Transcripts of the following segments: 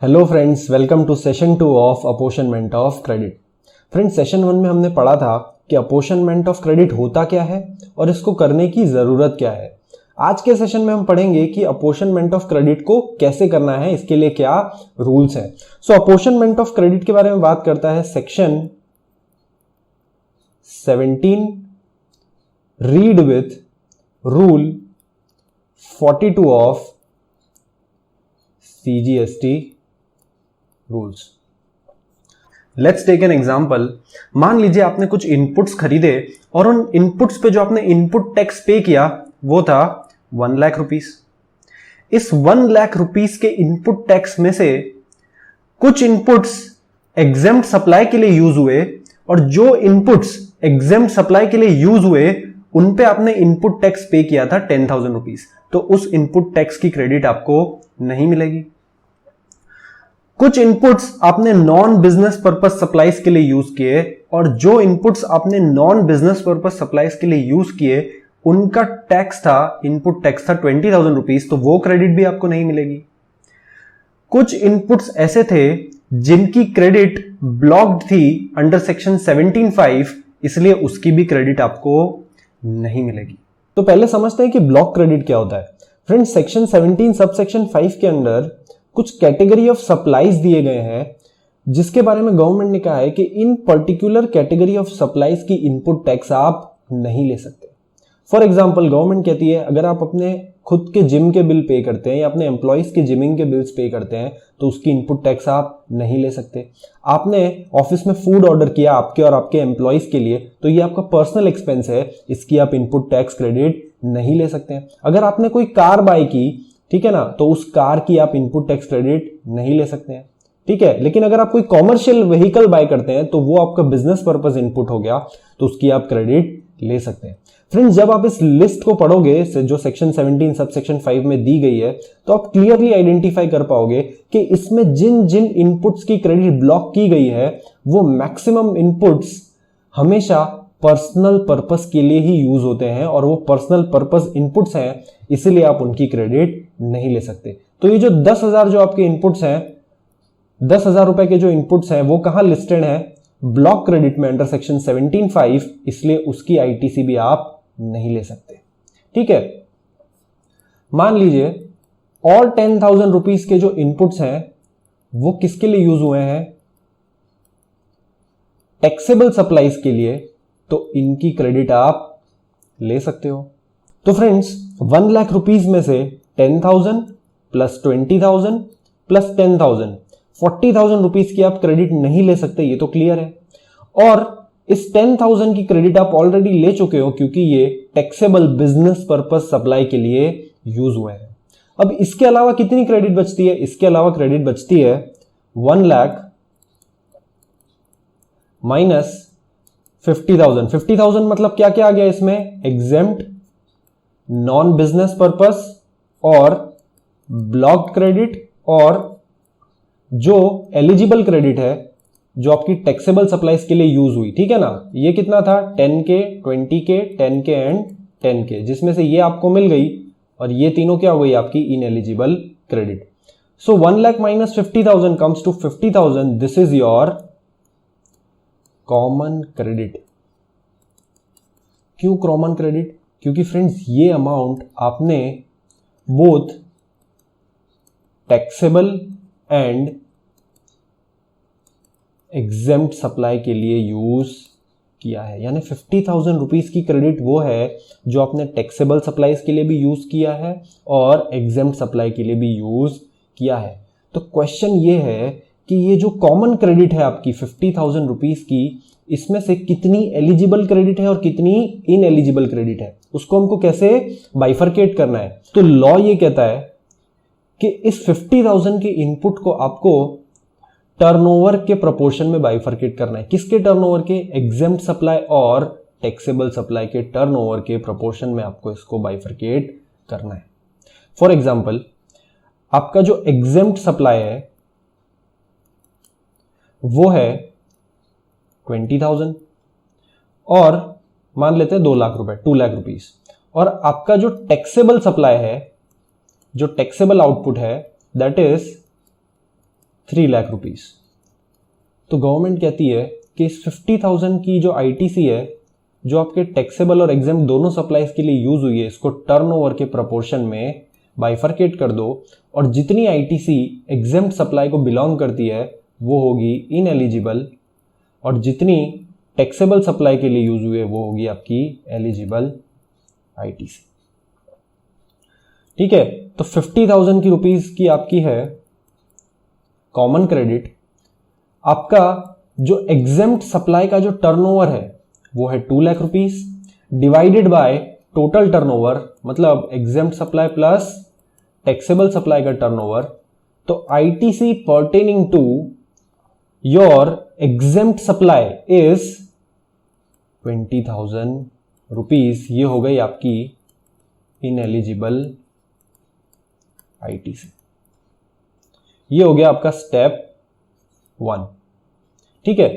Hello friends, welcome to session 2 of apportionment of credit. Friends, session 1 में हमने पढ़ा था कि अपोर्शनमेंट ऑफ क्रेडिट होता क्या है और इसको करने की ज़रूरत क्या है। आज के सेशन में हम पढ़ेंगे कि अपोर्शनमेंट ऑफ क्रेडिट को कैसे करना है, इसके लिए क्या रूल्स हैं। सो अपोर्शनमेंट ऑफ क्रेडिट के बारे में बात करता है section 17 read with rule 42 of CGST rules. Let's take an example. मान लीजिए आपने कुछ इनपुट्स खरीदे और उन इनपुट्स पे जो आपने इनपुट टैक्स पे किया वो था 1 लाख रुपीस। इस 1 लाख रुपीस के इनपुट टैक्स में से कुछ इनपुट्स एग्जेम्प्ट सप्लाई के लिए यूज हुए और जो इनपुट्स एग्जेम्प्ट सप्लाई के लिए यूज हुए उन पे आपने इनपुट टैक्स पे किया था 10,000 रुपीस। तो उस इनपुट टैक्स की क्रेडिट आपको नहीं मिलेगी। कुछ इनपुट्स आपने नॉन बिजनेस पर्पस सप्लाईज के लिए यूज किए और जो इनपुट्स आपने नॉन बिजनेस पर्पस सप्लाईज के लिए यूज किए उनका टैक्स था, इनपुट टैक्स था 20,000 रुपीस, तो वो क्रेडिट भी आपको नहीं मिलेगी। कुछ इनपुट्स ऐसे थे जिनकी क्रेडिट ब्लॉक्ड थी अंडर सेक्शन 17(5), इसलिए उसकी भी क्रेडिट आपको नहीं मिलेगी। तो पहले समझते हैं कि ब्लॉक क्रेडिट क्या होता है। फ्रेंड्स, सेक्शन 17 सब सेक्शन 5 के अंदर कुछ कैटेगरी ऑफ सप्लाईज दिए गए हैं जिसके बारे में गवर्नमेंट ने कहा है कि इन पर्टिकुलर कैटेगरी ऑफ सप्लाईज की इनपुट टैक्स आप नहीं ले सकते। फॉर एग्जांपल, गवर्नमेंट कहती है अगर आप अपने खुद के जिम के बिल पे करते हैं या अपने एम्प्लॉइज के जिमिंग के बिल्स पे करते हैं तो उसकी इनपुट टैक्स आप नहीं ले सकते। आपने ऑफिस में फूड ऑर्डर किया आपके और आपके एम्प्लॉइज के लिए, तो ये आपका पर्सनल एक्सपेंस है, इसकी आप इनपुट टैक्स क्रेडिट नहीं ले सकते। अगर आपने कोई कार बाय की, ठीक है ना, तो उस कार की आप इनपुट टैक्स क्रेडिट नहीं ले सकते हैं, ठीक है। लेकिन अगर आप कोई कॉमर्शियल व्हीकल बाय करते हैं तो वो आपका बिजनेस पर्पस इनपुट हो गया, तो उसकी आप क्रेडिट ले सकते हैं। फ्रेंड्स, जब आप इस लिस्ट को पढ़ोगे जो सेक्शन 17 सब सेक्शन 5 में दी गई है तो आप क्लियरली आइडेंटिफाई कर पाओगे कि इसमें जिन जिन इनपुट्स की क्रेडिट ब्लॉक की गई है वो मैक्सिमम इनपुट्स हमेशा पर्सनल पर्पस के लिए ही यूज होते हैं और वो पर्सनल पर्पस इनपुट्स हैं, इसीलिए आप उनकी क्रेडिट नहीं ले सकते। तो ये जो 10,000 जो आपके इनपुट्स हैं, 10,000 रुपए के जो इनपुट्स हैं वो कहां लिस्टेड हैं? ब्लॉक क्रेडिट में अंडर सेक्शन 17(5), इसलिए उसकी आईटीसी भी आप नहीं ले सकते, ठीक है। मान लीजिए और 10,000 रुपीस के जो इनपुट्स हैं वो किसके लिए यूज हुए हैं? टैक्सेबल सप्लाईज के लिए, तो इनकी क्रेडिट आप ले सकते हो। तो फ्रेंड्स, 1 लाख रुपीस में से 10,000 प्लस 20,000 प्लस 10,000 40,000 रुपीस की आप क्रेडिट नहीं ले सकते, ये तो क्लियर है। और इस 10,000 की क्रेडिट आप ऑलरेडी ले चुके हो क्योंकि ये टैक्सेबल बिजनेस पर्पस सप्लाई के लिए यूज हुए हैं। अब इसके अलावा कितनी क्रेडिट बचती है? इसके अलावा क्रेडिट बचती है 1 लाख माइनस 50,000। 50,000 मतलब क्या क्या आ गया इसमें? एग्जेम्प्ट, नॉन बिजनेस पर्पस और ब्लॉक्ड क्रेडिट, और जो एलिजिबल क्रेडिट है जो आपकी टैक्सेबल सप्लाईज के लिए यूज हुई, ठीक है ना। ये कितना था? 10K, 20K, 10K and 10K, जिसमें से ये आपको मिल गई और ये तीनों क्या हो गई? आपकी ineligible credit. So 1 lakh minus 50,000 comes to 50,000। This is your common credit. क्यों कॉमन क्रेडिट? क्योंकि फ्रेंड्स ये अमाउंट आपने both taxable and exempt supply के लिए यूज किया है। यानी 50,000 रुपीस की क्रेडिट वो है जो आपने टैक्सेबल सप्लाईज के लिए भी यूज किया है और एग्जेम्प्ट सप्लाई के लिए भी यूज किया है। तो क्वेश्चन ये है कि ये जो कॉमन क्रेडिट है आपकी 50,000 रुपीस की, इसमें से कितनी एलिजिबल क्रेडिट है और कितनी इनएलिजिबल क्रेडिट है, उसको हमको कैसे बाइफरकेट करना है। तो लॉ ये कहता है कि इस 50,000 के इनपुट को आपको टर्नओवर के प्रोपोर्शन में बाइफरकेट करना है। किसके टर्नओवर के? एग्जेम्प्ट सप्लाई और टैक्सेबल सप्लाई के टर्नओवर के प्रोपोर्शन में आपको इसको बाइफरकेट करना है। फॉर एग्जांपल, आपका जो एग्जेम्प्ट सप्लाई है वो है 20,000 और मान लेते हैं 2 लाख रुपए, 2 लाख रुपीस, और आपका जो टैक्सेबल सप्लाई है, जो टैक्सेबल आउटपुट है, दैट इज 3 लाख रुपीस। तो गवर्नमेंट कहती है कि इस 50,000 की जो आईटीसी है, जो आपके टैक्सेबल और एग्जेम्प्ट दोनों सप्लाईज के लिए यूज हुई है, इसको टर्नओवर के प्रोपोर्शन में बाइफरकेट कर दो और जितनी आईटीसी एग्जेम्प्ट सप्लाई को बिलोंग करती है वो होगी इनएलिजिबल, और जितनी टैक्सेबल सप्लाई के लिए यूज हुई है वो होगी आपकी एलिजिबल आईटीसी। ठीक है, तो 50,000 की रुपीस की आपकी है कॉमन क्रेडिट। आपका जो एग्जेम्प्ट सप्लाई का जो टर्नओवर है वो है 2 lakh rupees, divided by total turnover, मतलब exempt supply plus taxable supply का टर्नओवर। तो ITC pertaining to your exempt supply is 20,000 rupees. ये हो गई आपकी इनएलिजिबल आईटीसी। ये हो गया आपका स्टेप 1। ठीक है,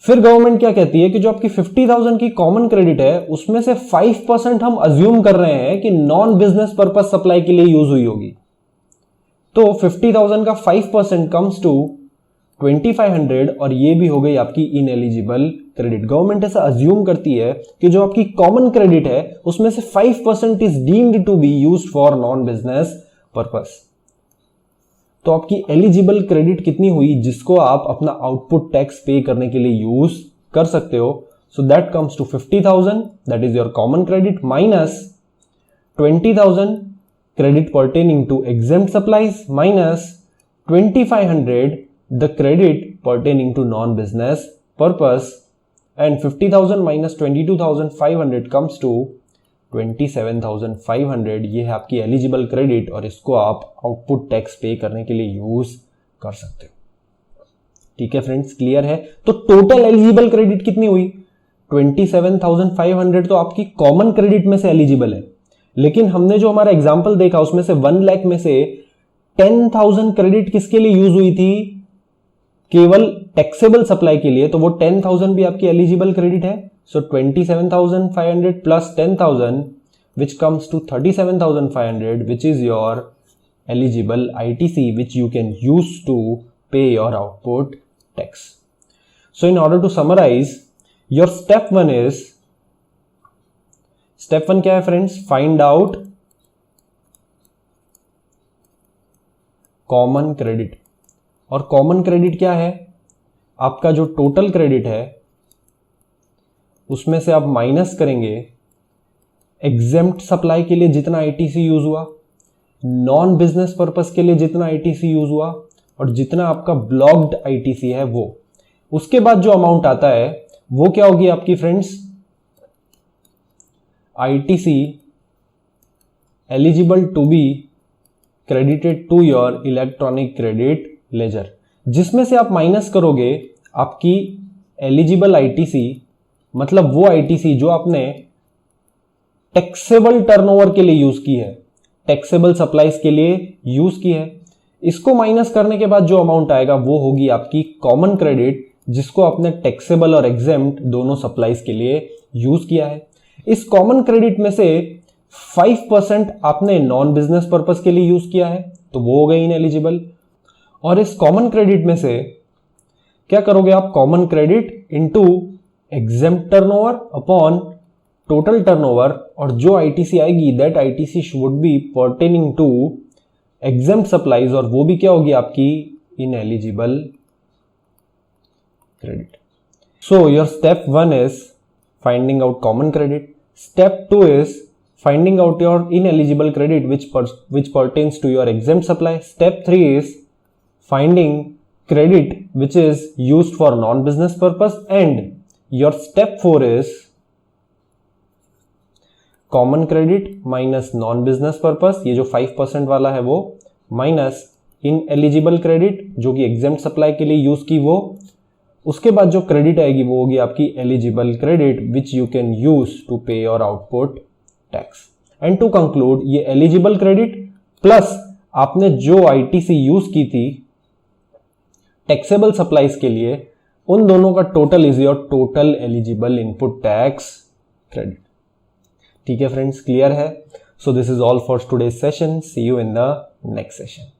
फिर गवर्नमेंट क्या कहती है कि जो आपकी 50,000 की कॉमन क्रेडिट है उसमें से 5% हम अज्यूम कर रहे हैं कि नॉन बिजनेस पर्पस सप्लाई के लिए यूज हुई होगी। तो 50,000 का 5% कम्स टू 2,500 और ये भी हो गई आपकी इनएलिजिबल क्रेडिट। गवर्नमेंट ऐसा अज्यूम करती है कि जो आपकी कॉमन क्रेडिट है उसमें से 5% is deemed to be used for non business purpose. तो आपकी एलिजिबल क्रेडिट कितनी हुई जिसको आप अपना आउटपुट टैक्स पे करने के लिए यूज कर सकते हो? So that comes to 50,000, that is your common credit, minus 20,000 credit pertaining to exempt supplies, minus 2,500 the credit pertaining to non business purpose, and 50,000 minus 22,500 comes to 27,500। ये है आपकी एलिजिबल क्रेडिट और इसको आप आउटपुट टैक्स पे करने के लिए यूज कर सकते हो। ठीक है फ्रेंड्स, क्लियर है? तो टोटल एलिजिबल क्रेडिट कितनी हुई? 27,500 तो आपकी कॉमन क्रेडिट में से एलिजिबल है, लेकिन हमने जो हमारा एग्जांपल देखा उसमें से 1 लाख में से 10,000 क्रेडिट किसके लिए यूज हुई थी? केवल टैक्सेबल सप्लाई के लिए। तो वो 10,000 भी आपकी एलिजिबल क्रेडिट है। So 27,500 plus 10,000 which comes to 37,500, which is your eligible ITC which you can use to pay your output tax. So in order to summarize, your step 1 is, step 1 क्या है friends? Find out common credit। और common credit क्या है? आपका जो total credit है उसमें से आप माइनस करेंगे एग्जेम्प्ट सप्लाई के लिए जितना आईटीसी यूज हुआ, नॉन बिजनेस पर्पस के लिए जितना आईटीसी यूज हुआ, और जितना आपका ब्लॉक्ड आईटीसी है वो। उसके बाद जो अमाउंट आता है वो क्या होगी आपकी friends? ITC eligible to be credited to your electronic credit ledger, जिसमें से आप माइनस करोगे आपकी एलिजिबल आईटीसी, मतलब वो आईटीसी जो आपने टैक्सेबल टर्नओवर के लिए यूज की है, टैक्सेबल सप्लाईज के लिए यूज की है। इसको माइनस करने के बाद जो अमाउंट आएगा वो होगी आपकी कॉमन क्रेडिट, जिसको आपने टैक्सेबल और एग्जेम्प्ट दोनों सप्लाईज के लिए यूज किया है। इस कॉमन क्रेडिट में से 5% आपने नॉन बिजनेस पर्पस के लिए यूज किया है, तो वो हो गई इनएलिजिबल। और इस कॉमन क्रेडिट में से क्या करोगे आप? Common credit into exempt turnover upon total turnover, और जो आईटीसी आएगी that ITC should be pertaining to exempt supplies, और वो भी क्या होगी आपकी? Ineligible credit. So your step 1 is finding out common credit, step 2 is finding out your ineligible credit which pertains to your exempt supply, step 3 is finding credit which is used for non-business purpose, and your step 4 is common credit minus non business purpose, ये जो 5% वाला है वो, minus in eligible credit जो कि exempt supply के लिए use की वो। उसके बाद जो क्रेडिट आएगी वो होगी आपकी eligible credit which you can use to pay your output tax. And to conclude, ये एलिजिबल क्रेडिट प्लस आपने जो आईटीसी यूज की थी टैक्सेबल सप्लाईज के लिए, उन दोनों का total is your total eligible input tax credit. ठीक है फ्रेंड्स, क्लियर है? So this is all for today's session. See you in the next session.